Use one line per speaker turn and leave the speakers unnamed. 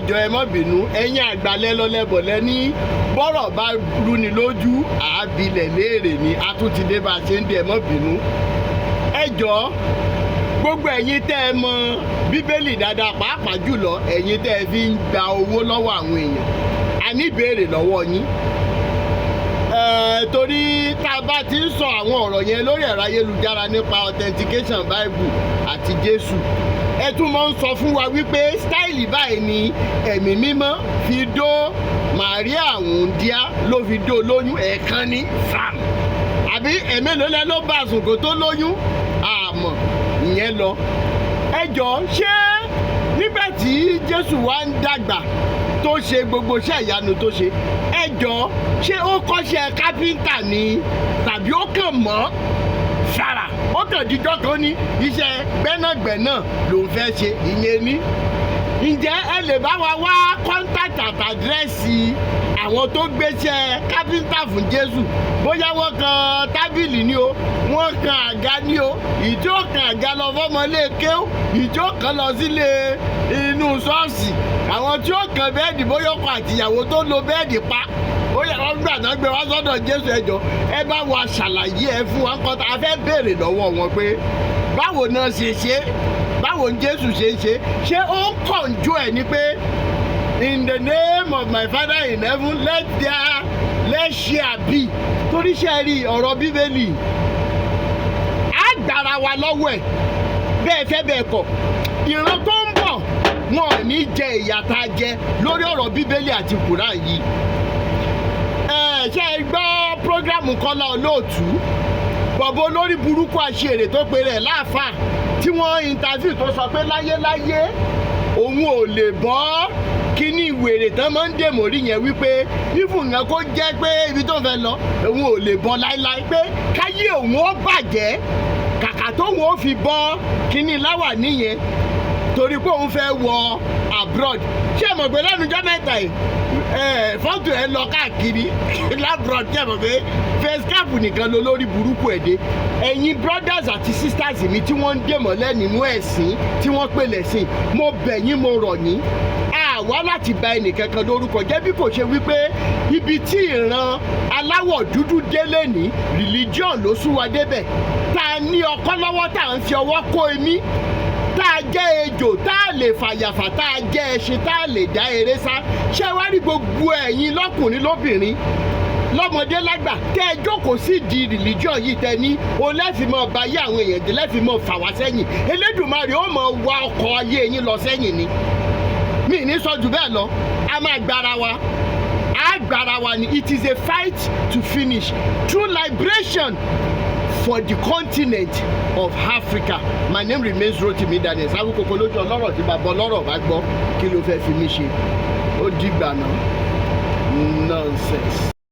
ẹjọ́ ẹ má bínú ẹ̀yin àgbàlẹ́ lọ́lẹ́bọ̀ lẹ́ní bọ́rọ̀ bá rúni lójú àábilẹ̀ léèrè ni a tún ti dé bá a ṣe ń dé ẹ má bínú. ẹjọ́ gbogbo ẹ̀yin tẹ́ ẹ mọ bíbélì dáadáa pàápàá jùlọ ẹ̀yin tẹ́ ẹ fi ń gba owó lọ́wọ́ àwọn èèyàn a ní ìbéèrè lọ́wọ́ yín. Torí tá a bá ti ń sọ àwọn ọ̀rọ̀ yẹn lórí ẹ̀rọ ayélujára nípa authentication Bible àti Jésù ẹ tún máa ń sọ fún wa wípé stáìlì báyìí ni ẹ̀mí mímọ́ fi dó Màríà wúndíá ló fi dó lóyún ẹ̀ẹ̀kan ní fam àbí ẹ̀mélòó ló bá àsùnkò tó lóyún àmọ́ ìyẹn lọ. ẹ jọ̀ọ́ ṣé nígbà tí Jésù wá ń dàgbà tó ṣe gbogbo iṣẹ́ ìyanu tó ṣe ẹ jọ̀ọ́ ṣé ó kọ́ṣẹ́ kápẹ́ńtà ni tàbí ó kàn mọ́ sára ó kàn jíjọ́ kan ní iṣẹ́ gbẹ́nàgbẹ́nà ló ń fẹ́ ṣe ìyẹn ní. ǹjẹ́ ẹ lè bá wa wá contact àtàdírẹ́sì àwọn tó gbéṣẹ́ kápẹ́ńtà fún Jésù bóyá wọ́n kan tábìlì ni o wọ́n kan àga ni o ìjó kan àga lọ fọ́mọlé kéw ìjó kan lọ sílé inú ṣọ́ọ̀ṣì àwọn tí ó kan bẹ́ẹ̀dì bóyá ọkọ àtìyàwó tó lo bẹ́ẹ̀dì pa bóyá wọ́n gbà náà gbé wá sọ́dọ̀ Jésù ẹjọ́ ẹ bá wa ṣàlàyé ẹ fún wa nǹkan tá a fẹ́ béèrè lọ́wọ́ wọn pé báwo náà ṣe ṣe báwo ni Jésù ṣe ó ń kọ̀njú ẹ̀ ni pé in the name of my Father in heaven let share be torí ṣe rí ọ̀rọ̀ bíbélì á gbára wa lọ́wọ́ ẹ̀ bẹ́ẹ̀ fẹ́ bẹ́ẹ̀ kọ̀ ìran tó ń bọ̀ wọn ò ní jẹ ìyà tá a jẹ lórí ọ̀rọ̀ bíbélì àti Kùránì yìí. ṣe é gbọ́ prógrámù Kọ́lá Olóòtú bọ̀bọ̀ olórí burúkú àṣèrè tó pe rẹ̀ láàfáà tí wọ́n interview tó sọ pé láyéláyé òun ò lè bọ́ kíní ìwèrè tán máa ń dè mórí yẹn wípé ìfúnná kó jẹ́ pé ibi tó fẹ́ lọ òun ò lè bọ́ láéláé pé káyé òun ó bàjẹ́ kàkà tóun ó fi bọ́ kíní láwà níyẹn torí pé òun fẹ́ wọ abroad ṣé mọ̀ pé lẹ́nu jọ́ mẹ́ta yìí fọ́tò ẹ̀ lọ káàkiri labroad ṣé mọ̀ pé face cap nìkan ló lórí burúkú ẹ̀ dé ẹ̀yin brothers àti sisters mi tí wọ́n ń dè mọ́lẹ̀ nínú ẹ̀sìn tí wọ́n pè lẹ́sìn mo bẹ̀ yín mo rọ̀ yín àwa láti bà ẹnìkankan lórúkọ jẹ́ bí kò ṣe wípé ibi tí ìran aláwọ̀ dúdú délé ní religion ló sún wa débẹ̀ tá a ní ọkọ́ lọ́wọ́ tá à ń fi ọwọ́ kó emí tá a jẹ́ ejò tá a lè fàyàfà tá a jẹ́ ẹṣin tá a lè dá eré sá ṣé wá rí gbogbo ẹ̀yin lọ́kùnrin lóbìnrin lọ́mọdé lágbà tẹ́ ẹ jókòó sí di religion yìí tẹ́ ní o lẹ́fìmọ̀ bá yé àwọn èèyàn dé lẹ́fìmọ̀ fà wá sẹ́yìn Elédùmarè ó mọ̀ wá ọkọ̀ ayé yín lọ sẹ́yìn ni mi ní sọ jù bẹ́ẹ̀ lọ a máa gbára wa ni it is a fight to finish through liberation for the continent of Africa. My name remains Rotimi Daniels. Awíkókó lójú ọlọ́rọ̀ tí bàbá ọlọ́rọ̀ bá gbọ́ kí ló fẹ́ fi mí ṣe ó dìgbà náà nonsense.